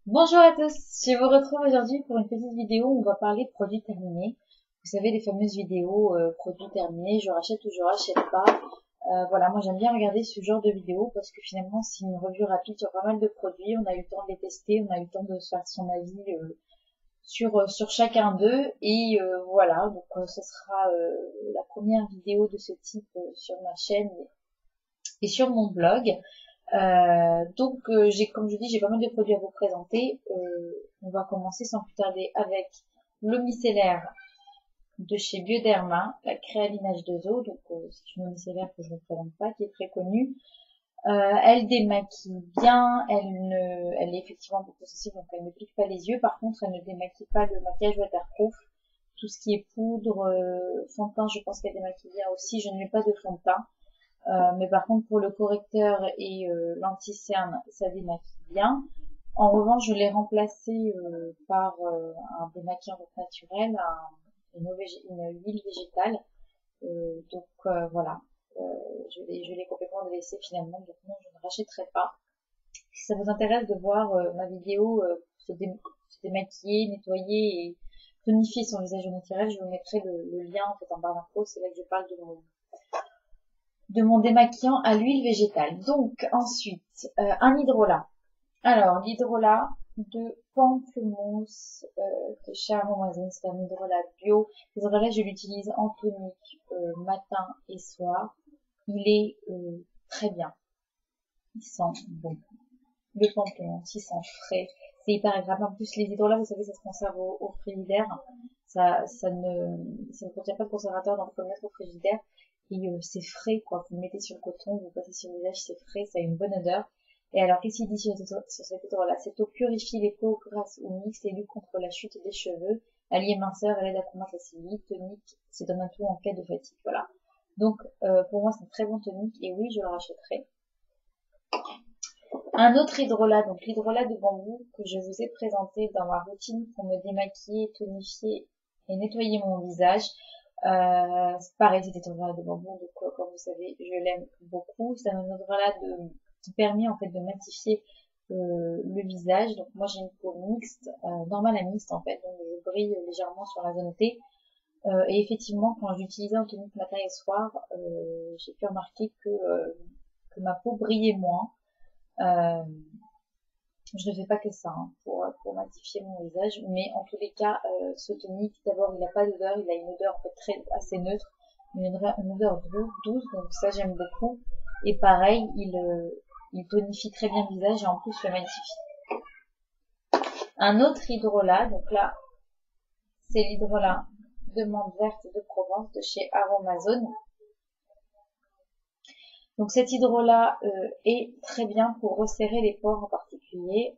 Bonjour à tous, je vous retrouve aujourd'hui pour une petite vidéo où on va parler de produits terminés. Vous savez, les fameuses vidéos produits terminés, je rachète ou je rachète pas. Voilà, moi j'aime bien regarder ce genre de vidéos parce que finalement c'est une revue rapide sur pas mal de produits, on a eu le temps de les tester, on a eu le temps de se faire son avis sur chacun d'eux et voilà, donc ce sera la première vidéo de ce type sur ma chaîne et sur mon blog. J'ai, comme je dis, j'ai pas mal de produits à vous présenter. On va commencer sans plus tarder avec le micellaire de chez Bioderma, la Créaline H2O. C'est une micellaire que je ne vous présente pas, qui est très connue. Elle démaquille bien, elle est effectivement beaucoup sensible, donc elle ne pique pas les yeux. Par contre, elle ne démaquille pas le maquillage waterproof. Tout ce qui est poudre, fond de teint, je pense qu'elle démaquille bien aussi. Je ne mets pas de fond de teint. Mais par contre, pour le correcteur et l'anti-cerne, ça démaquille bien. En revanche, je l'ai remplacé par un démaquillant naturel, une huile végétale. Voilà, je l'ai complètement délaissé finalement, donc non, je ne rachèterai pas. Si ça vous intéresse de voir ma vidéo se démaquiller, nettoyer et tonifier son visage au naturel, je vous mettrai le lien en fait en barre d'infos. C'est là que je parle de mon démaquillant à l'huile végétale. Donc ensuite, un hydrolat. Alors l'hydrolat de pamplemousse de chez Amazon, c'est un hydrolat bio. L'hydrolat, je l'utilise en tonique matin et soir. Il est très bien. Il sent bon. Le pamplemousse, il sent frais. C'est hyper agréable. En plus, les hydrolats, vous savez, ça se conserve au frigidaire. Ça ne contient pas de conservateur, donc vous pouvez le mettre au frigidaire. Et c'est frais, quoi. Vous le mettez sur le coton, vous passez sur le visage, c'est frais, ça a une bonne odeur. Et alors, qu'est-ce qu'il dit sur cet hydrolat? Cette eau purifie les peaux grasses ou mixtes et lutte contre la chute des cheveux. Alliée minceur, elle aide à combattre la cellulite, tonique, c'est donne un tout en cas de fatigue. Voilà. Donc, pour moi, c'est un très bon tonique. Et oui, je le rachèterai. Un autre hydrolat, donc l'hydrolat de bambou que je vous ai présenté dans ma routine pour me démaquiller, tonifier et nettoyer mon visage. C'est pareil, cet hydrolat de bambou, donc comme vous savez, je l'aime beaucoup. C'est un hydrolat qui permet en fait de matifier le visage. Donc moi j'ai une peau mixte, normale à mixte en fait, donc je brille légèrement sur la zone T. Et effectivement, quand j'utilisais en tonique matin et soir, j'ai pu remarquer que ma peau brillait moins. Euh, je ne fais pas que ça pour matifier mon visage, mais en tous les cas, ce tonique, d'abord, il n'a pas d'odeur, il a une odeur en fait assez neutre, une odeur douce, donc ça j'aime beaucoup. Et pareil, il tonifie très bien le visage et en plus le magnifie. Un autre hydrolat, donc là, c'est l'hydrolat de menthe verte de Provence de chez Aromazone. Donc cet hydrolat est très bien pour resserrer les pores en particulier.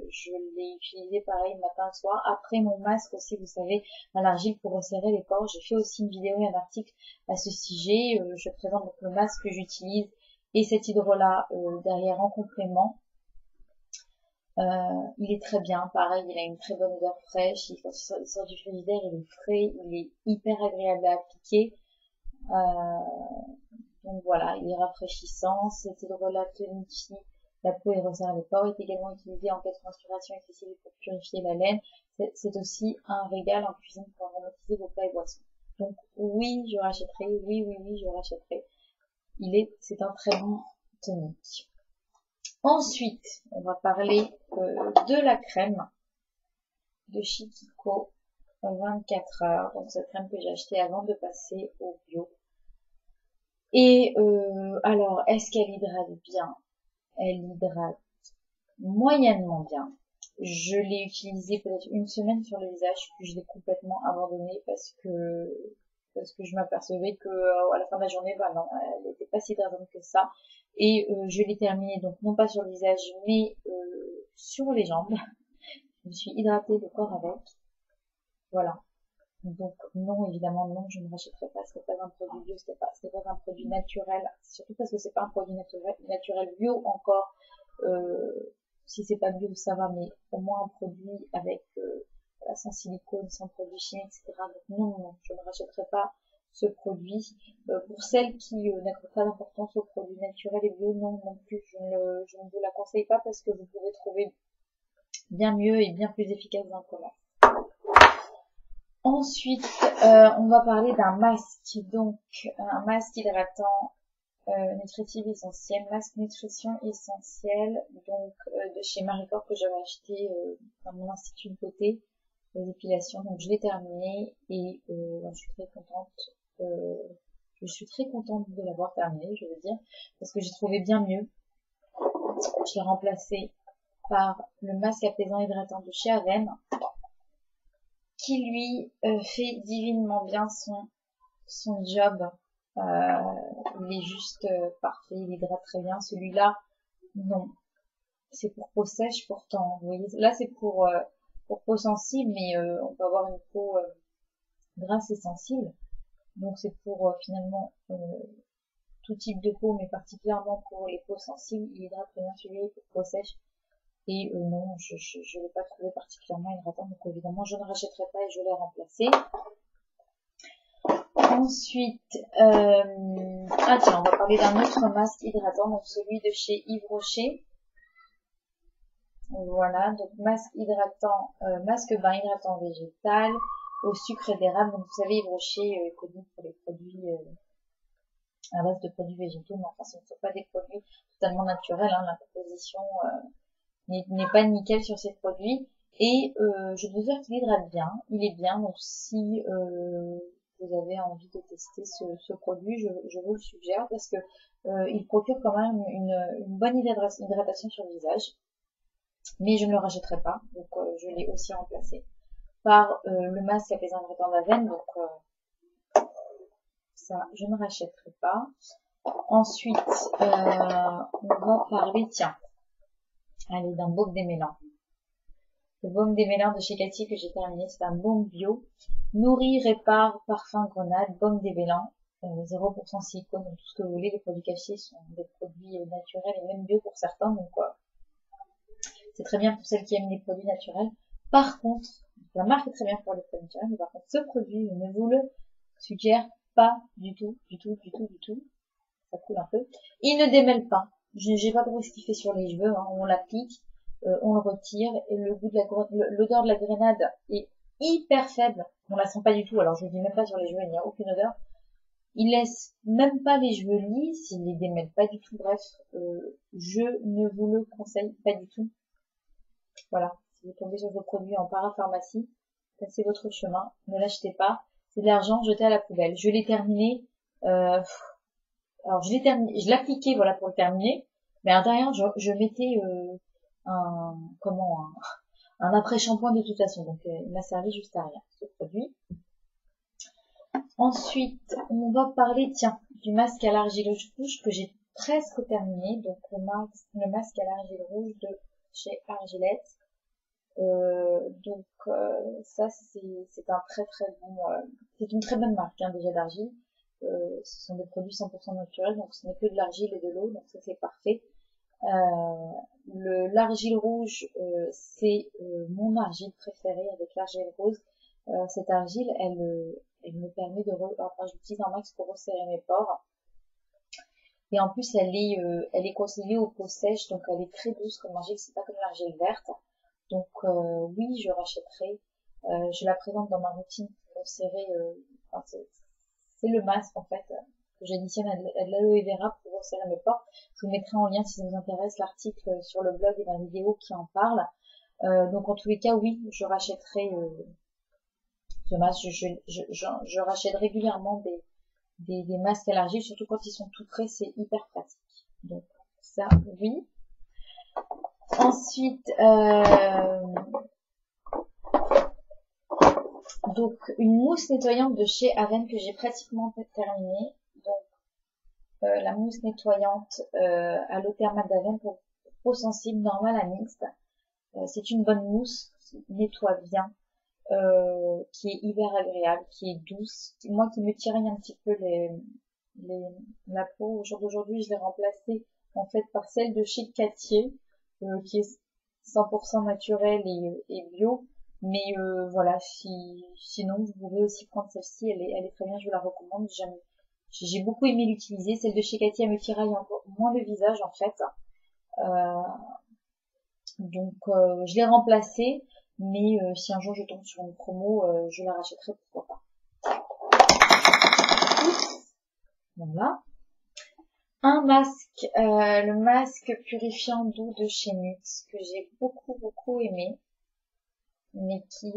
Je l'ai utilisé pareil matin et soir. Après mon masque aussi, vous savez, à l'argile pour resserrer les pores. J'ai fait aussi une vidéo et un article à ce sujet. Je présente donc le masque que j'utilise et cet hydrolat derrière en complément. Il est très bien, pareil, il a une très bonne odeur fraîche. Il sort du frigidaire, il est frais, il est hyper agréable à appliquer. Donc voilà, il est rafraîchissant, cet hydrolat tonifie la peau et resserre les pores, est également utilisé en cas de transpiration excessive pour purifier la laine. C'est aussi un régal en cuisine pour aromatiser vos plats et boissons. Donc oui, je rachèterai, oui, je rachèterai. C'est un très bon tonique. Ensuite, on va parler de la crème de Chiquiko 24 heures. Donc cette crème que j'ai achetée avant de passer au bio. Et alors, est-ce qu'elle hydrate bien? Elle hydrate moyennement bien. Je l'ai utilisée peut-être une semaine sur le visage, puis je l'ai complètement abandonnée parce que je m'apercevais que à la fin de la journée, bah non, elle n'était pas si hydratante que ça. Et je l'ai terminée donc non pas sur le visage, mais sur les jambes. Je me suis hydratée le corps avec. Voilà. Donc non, évidemment non, je ne rachèterai pas. Ce n'est pas un produit bio, c'est pas un produit naturel. Surtout parce que c'est pas un produit naturel bio encore. Si c'est pas bio, ça va, mais au moins un produit avec voilà, sans silicone, sans produits chimiques, etc. Donc non, je ne rachèterai pas ce produit. Pour celles qui n'accordent pas d'importance aux produits naturels et bio, non plus, je ne vous la conseille pas parce que vous pouvez trouver bien mieux et bien plus efficace dans le commerce. Ensuite, on va parler d'un masque, donc un masque hydratant nutritif essentiel, masque nutrition essentielle, donc de chez Maricor que j'avais acheté dans mon institut de beauté, les épilations. Donc je l'ai terminé et je suis très contente. Je suis très contente de l'avoir terminé, je veux dire, parce que j'ai trouvé bien mieux. Je l'ai remplacé par le masque apaisant hydratant de chez Aven, qui lui fait divinement bien son job. Il est juste parfait, il hydrate très bien. Celui-là, non, c'est pour peau sèche pourtant. Vous voyez, là c'est pour peau sensible, mais on peut avoir une peau grasse et sensible. Donc c'est pour finalement tout type de peau, mais particulièrement pour les peaux sensibles. Il hydrate très bien. Celui-là pour peau sèche. Et non, je l'ai pas trouvé particulièrement hydratant, donc évidemment je ne rachèterai pas et je l'ai remplacé. Ensuite, tiens, on va parler d'un autre masque hydratant, donc celui de chez Yves Rocher. Voilà, donc masque hydratant, masque bain hydratant végétal au sucre d'érable. Donc vous savez, Yves Rocher est connu pour les produits à base de produits végétaux, mais enfin ce ne sont pas des produits totalement naturels, hein, la composition n'est pas nickel sur ces produits. Et je dois dire qu'il hydrate bien, il est bien, donc si vous avez envie de tester ce produit, je vous le suggère parce que il procure quand même une bonne hydratation sur le visage. Mais je ne le rachèterai pas, donc je l'ai aussi remplacé par le masque apaisant hydratant d'Aven, donc ça je ne rachèterai pas. Ensuite, on va parler, tiens, allez, d'un baume démêlant. Le baume démêlant de chez Cathy que j'ai terminé, c'est un baume bio. Nourrit, répare, parfum, grenade, baume démêlant, 0% silicone, donc tout ce que vous voulez. Les produits cachés sont des produits naturels et même bio pour certains, donc c'est très bien pour celles qui aiment les produits naturels. Par contre, la marque est très bien pour les produits naturels, mais par contre, ce produit, je ne vous le suggère pas du tout, du tout. Ça coule un peu. Il ne démêle pas. J'ai pas compris ce qu'il fait sur les cheveux, hein. On l'applique, on le retire, et le goût de l'odeur de la grenade est hyper faible. On la sent pas du tout, alors je vous dis même pas sur les cheveux, il n'y a aucune odeur. Il laisse même pas les cheveux lisses, il les démêle pas du tout, bref, je ne vous le conseille pas du tout. Voilà, si vous tombez sur vos produits en parapharmacie, passez votre chemin, ne l'achetez pas, c'est de l'argent jeté à la poubelle. Je l'ai terminé, alors je l'appliquais voilà pour le terminer, mais à l'intérieur je mettais un après-shampoing de toute façon, donc il m'a servi juste à rien ce produit. Ensuite, on va parler, tiens, du masque à l'argile rouge que j'ai presque terminé, donc le masque à l'argile rouge de chez Argilette. Ça c'est un très bon, c'est une très bonne marque hein, déjà d'argile. Ce sont des produits 100% naturels, donc ce n'est que de l'argile et de l'eau, donc ça c'est parfait. L'argile rouge, c'est mon argile préférée avec l'argile rose. Cette argile, elle me permet enfin j'utilise un max pour resserrer mes pores. Et en plus, elle est conseillée aux peaux sèches, donc elle est très douce comme argile, c'est pas comme l'argile verte. Donc oui, je rachèterai. Je la présente dans ma routine pour resserrer. C'est le masque en fait que j'additionne à de l'aloe vera pour resserrer mes pores. Je vous mettrai en lien si ça vous intéresse l'article sur le blog et ma vidéo qui en parle. Donc en tous les cas, oui, je rachèterai ce masque. Je rachète régulièrement des masques à l'argile, surtout quand ils sont tout frais, c'est hyper pratique. Donc ça, oui. Ensuite, donc une mousse nettoyante de chez Aven que j'ai pratiquement terminée. Donc la mousse nettoyante à l'eau thermale d'Aven pour peau sensible, normale à mixte. C'est une bonne mousse qui nettoie bien, qui est hyper agréable, qui est douce. Moi qui me tiraille un petit peu la peau, au jour d'aujourd'hui, je l'ai remplacée en fait par celle de chez Cathy, qui est 100% naturelle et bio. Mais voilà, sinon vous pouvez aussi prendre celle-ci, elle est très bien, je vous la recommande. J'ai beaucoup aimé l'utiliser. Celle de chez Cathy, elle me tiraille encore moins le visage en fait. Donc je l'ai remplacé, mais si un jour je tombe sur une promo, je la rachèterai, pourquoi pas. Voilà. Un masque, le masque purifiant doux de chez NYX, que j'ai beaucoup aimé, mais qui,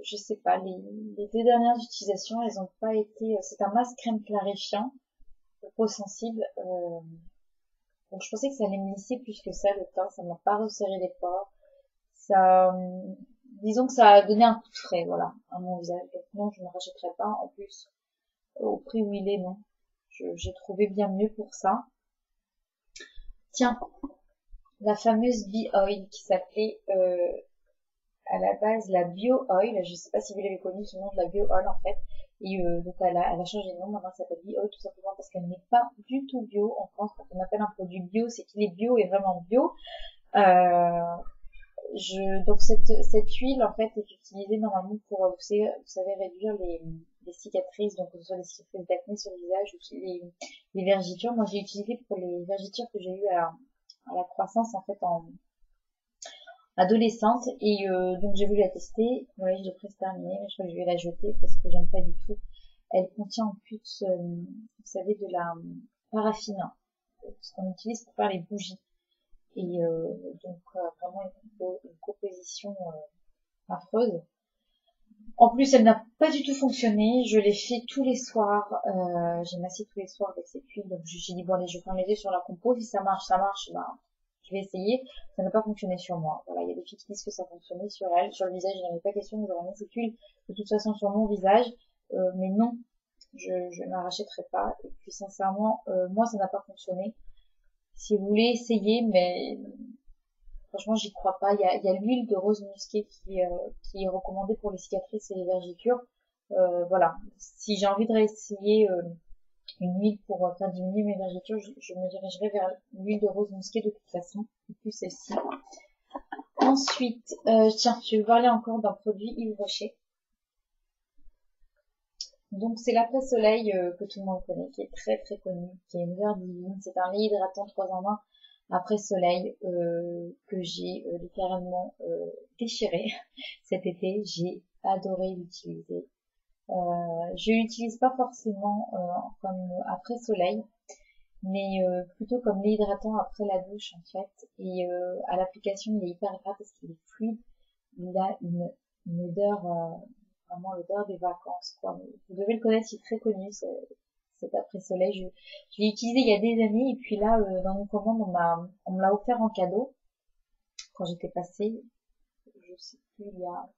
je sais pas, les 2 dernières utilisations, elles ont pas été, c'est un masque crème clarifiant, pour peau sensible, donc je pensais que ça allait me lisser plus que ça, le teint, ça m'a pas resserré les pores, ça, disons que ça a donné un coup de frais, voilà, à mon visage, donc non, je ne rachèterai pas, en plus, au prix où il est, non. J'ai trouvé bien mieux pour ça. Tiens, la fameuse Bee-Oil qui s'appelait à la base la Bio-Oil, je sais pas si vous l'avez connue sous le nom de la Bio-Oil en fait, et donc elle a changé de nom, maintenant elle s'appelle Bee-Oil tout simplement parce qu'elle n'est pas du tout bio. En France, quand on appelle un produit bio, c'est qu'il est bio et vraiment bio. Euh, donc cette huile en fait est utilisée normalement pour, vous savez réduire les cicatrices, donc que ce soit les cicatrices d'acné sur le visage ou les vergitures. Moi j'ai utilisé pour les vergitures que j'ai eues à la croissance en fait en adolescente, et donc j'ai voulu la tester. Voilà, je l'ai presque terminée, mais je crois que je vais la jeter parce que j'aime pas du tout. Elle contient en plus, vous savez, de la paraffine, ce qu'on utilise pour faire les bougies, et donc vraiment une composition affreuse. En plus, elle n'a pas du tout fonctionné. Je l'ai fait tous les soirs. J'ai massé tous les soirs avec cette huile. Donc j'ai dit bon allez, je ferme les yeux sur la compo. Si ça marche, ça marche. Ben, je vais essayer. Ça n'a pas fonctionné sur moi. Voilà, il y a des filles qui disent que ça fonctionnait sur elles. Sur le visage, il n'y avait pas question que j'aurais mis cette huile de toute façon sur mon visage. Mais non, je ne la rachèterai pas. Et puis sincèrement, moi ça n'a pas fonctionné. Si vous voulez essayer, mais franchement, j'y crois pas. Il y a l'huile de rose musquée qui est recommandée pour les cicatrices et les vergitures. Voilà. Si j'ai envie de réessayer une huile pour faire diminuer mes vergitures, je me dirigerai vers l'huile de rose musquée de toute façon, et plus celle-ci. Ensuite, tiens, je vais vous parler encore d'un produit Yves Rocher. Donc c'est l'après-soleil que tout le monde connaît, qui est très connu, qui est une odeur divine. C'est un lait hydratant 3 en 1 après soleil que j'ai littéralement déchiré cet été. J'ai adoré l'utiliser. Je l'utilise pas forcément comme après soleil, mais plutôt comme lait hydratant après la douche en fait. Et à l'application, il est hyper agréable parce qu'il est fluide. Il a une odeur, vraiment l'odeur des vacances, quoi. Vous devez le connaître, il est très connu, cet après-soleil. Je l'ai utilisé il y a des années, et puis là, dans une commande, on me l'a offert en cadeau quand j'étais passée, je sais plus, il y a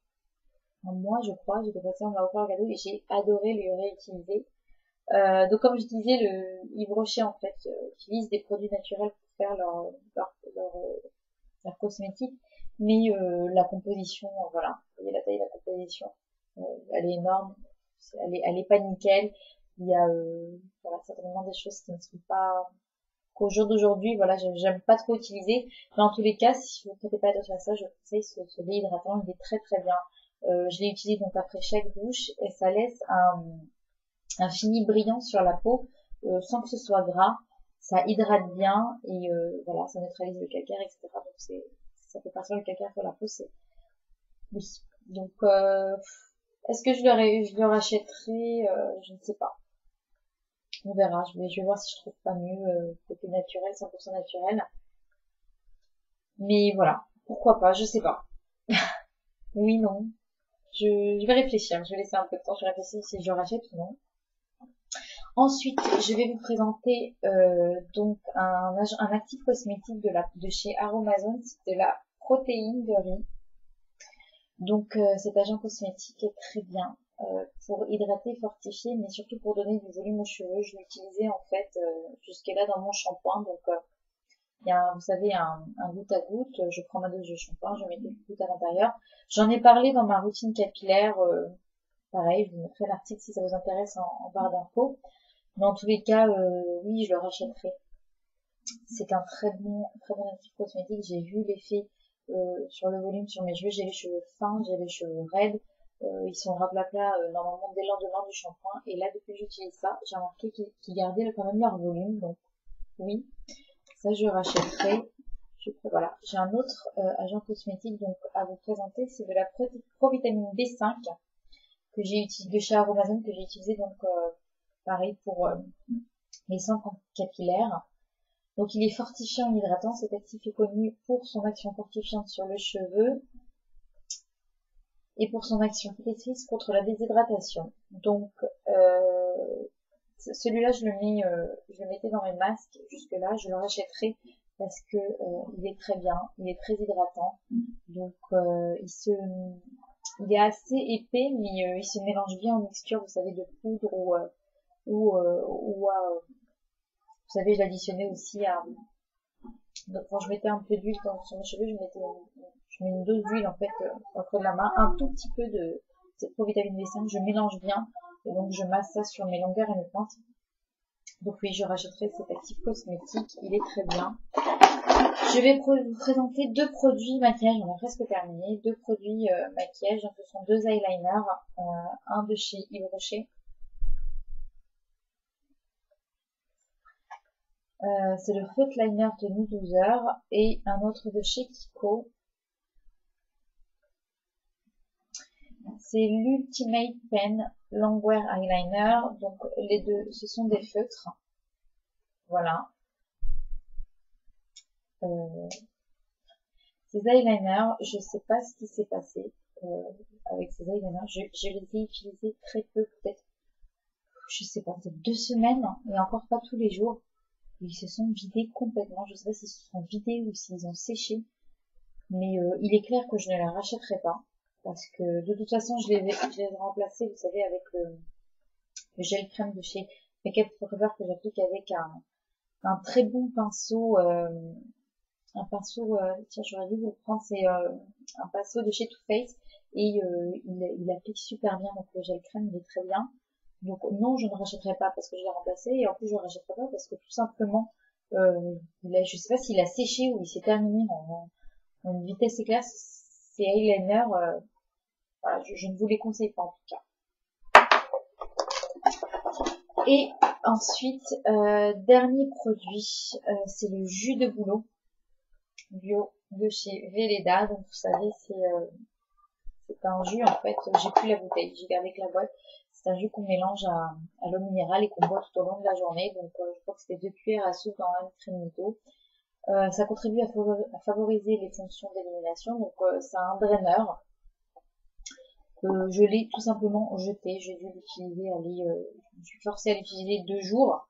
un mois, je crois, j'étais passée, on me l'a offert en cadeau et j'ai adoré le réutiliser. Donc comme je disais, le Yves Rocher en fait utilise des produits naturels pour faire leur cosmétique, mais la composition, voilà, vous voyez la taille de la composition, elle est énorme, elle est pas nickel. Il y a voilà, certainement des choses qui ne sont pas, qu'au jour d'aujourd'hui, voilà, j'aime pas trop utiliser. Mais en tous les cas, si vous ne prêtez pas attention à ça, je vous conseille ce lait hydratant, il est très bien. Je l'ai utilisé donc après chaque douche, et ça laisse un fini brillant sur la peau, sans que ce soit gras. Ça hydrate bien, et voilà, ça neutralise le calcaire, etc. Donc ça fait partir le calcaire sur la peau, c'est, oui. Donc, est-ce que je le rachèterai, je ne sais pas. On verra, je vais voir si je trouve pas mieux, côté naturel, 100% naturel. Mais voilà, pourquoi pas, je sais pas. Oui, non. Je vais réfléchir, je vais laisser un peu de temps, je vais réfléchir si je rachète ou non. Ensuite, je vais vous présenter donc un actif cosmétique de chez Aromazone, c'est de la protéine de riz. Donc cet agent cosmétique est très bien pour hydrater, fortifier, mais surtout pour donner du volume aux cheveux. Je l'utilisais en fait jusque-là dans mon shampoing. Donc il y a, vous savez, un goutte à goutte. Je prends ma dose de shampoing, je mets quelques gouttes à l'intérieur. J'en ai parlé dans ma routine capillaire. Pareil, je vous mettrai l'article si ça vous intéresse en barre d'infos. Mais en tous les cas, oui, je le rachèterai. C'est un très bon actif cosmétique. J'ai vu l'effet sur le volume sur mes cheveux. J'ai les cheveux fins, j'ai les cheveux raides. Ils sont raplapla normalement dès le lendemain du shampoing. Et là, depuis que j'utilise ça, j'ai remarqué qu'ils gardaient quand même leur volume. Donc oui, ça je rachèterai. Voilà, j'ai un autre agent cosmétique donc à vous présenter, c'est de la provitamine B5 que j'ai utilisé de chez Aromazone, que j'ai utilisé donc pareil pour mes soins capillaires. Donc il est fortifiant et hydratant, cet actif est connu pour son action fortifiante sur le cheveu et pour son action protectrice contre la déshydratation. Donc celui-là je le mettais dans mes masques jusque-là, je le rachèterai parce que il est très bien, il est très hydratant. Donc il est assez épais, mais il se mélange bien en mixture, vous savez, de poudre ou vous savez, je l'additionnais aussi à, donc quand je mettais un peu d'huile sur mes cheveux, je mets une dose d'huile en fait au creux de la main, un tout petit peu de cette provitamine B5, je mélange bien et donc je masse ça sur mes longueurs et mes pointes. Donc oui, je rachèterai cet actif cosmétique, il est très bien. Je vais vous présenter deux produits maquillage, on a presque terminé, deux produits maquillage, donc ce sont deux eyeliners, un de chez Yves Rocher. C'est le Faux Liner de Nude Loser et un autre de chez Kiko. C'est l'Ultimate Pen Longwear Eyeliner. Donc les deux, ce sont des feutres. Voilà. Ces eyeliners, je sais pas ce qui s'est passé avec ces eyeliners. Je les ai utilisés très peu, peut-être, je sais pas, peut-être 2 semaines et encore pas tous les jours. Ils se sont vidés complètement. Je sais pas s'ils se sont vidés ou s'ils ont séché. Mais il est clair que je ne les rachèterai pas. Parce que de toute façon, je les ai remplacés, vous savez, avec le gel crème de chez Make Up Forever que j'applique avec un très bon pinceau. Tiens, j'aurais dû vous le prendre. C'est un pinceau de chez Too Faced. Et il applique super bien. Donc le gel crème, il est très bien. Donc non, je ne rachèterai pas parce que je l'ai remplacé et en plus je ne rachèterai pas parce que tout simplement, je sais pas s'il a séché ou il s'est terminé en une vitesse éclair. Ces eyeliners, voilà, je ne vous les conseille pas en tout cas. Et ensuite, dernier produit, c'est le jus de bouleau bio de chez Velleda. Donc vous savez, c'est un jus en fait, j'ai plus la bouteille, j'ai gardé que la boîte. C'est un jus qu'on mélange à l'eau minérale et qu'on boit tout au long de la journée. Donc je crois que c'était 2 cuillères à soupe dans un litre d'eau. Ça contribue à favoriser les fonctions d'élimination. Donc c'est un draineur. Je l'ai tout simplement jeté. J'ai dû l'utiliser, je me suis forcée à l'utiliser 2 jours.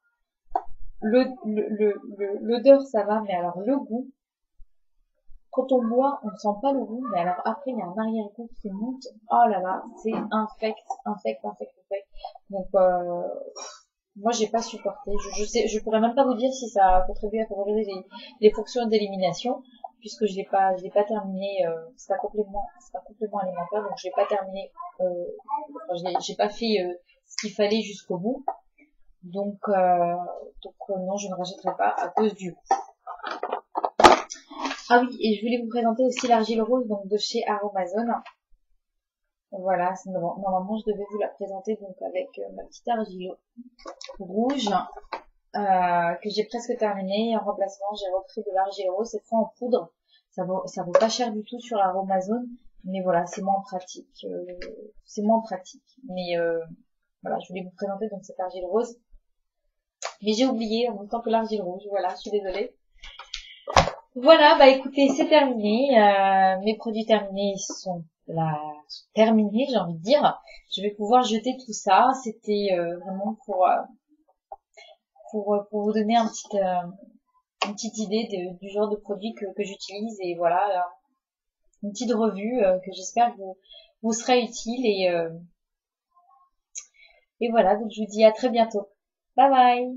L'odeur ça va, mais alors le goût, quand on boit, on ne sent pas le goût, mais alors après, il y a un arrière-goût qui monte. Oh là là, c'est infect. Donc, moi, j'ai pas supporté. Je pourrais même pas vous dire si ça a contribué à favoriser les fonctions d'élimination, puisque je l'ai pas terminé, c'est un complément alimentaire, donc je l'ai pas terminé, j'ai pas fait, ce qu'il fallait jusqu'au bout. Donc non, je ne rachèterai pas à cause du goût. Ah oui, et je voulais vous présenter aussi l'argile rose, donc de chez Aromazone. Voilà, normalement je devais vous la présenter donc avec ma petite argile rouge que j'ai presque terminée. En remplacement, j'ai repris de l'argile rose, cette fois en poudre. Ça vaut pas cher du tout sur Aromazone, mais voilà, c'est moins pratique. Mais voilà, je voulais vous présenter donc cette argile rose. Mais j'ai oublié en même temps que l'argile rouge. Voilà, je suis désolée. Voilà, bah écoutez, c'est terminé. Mes produits terminés sont terminés, j'ai envie de dire. Je vais pouvoir jeter tout ça. C'était vraiment pour vous donner une petite idée du genre de produit que j'utilise. Et voilà, une petite revue que j'espère vous sera utile. Et voilà, donc je vous dis à très bientôt. Bye bye!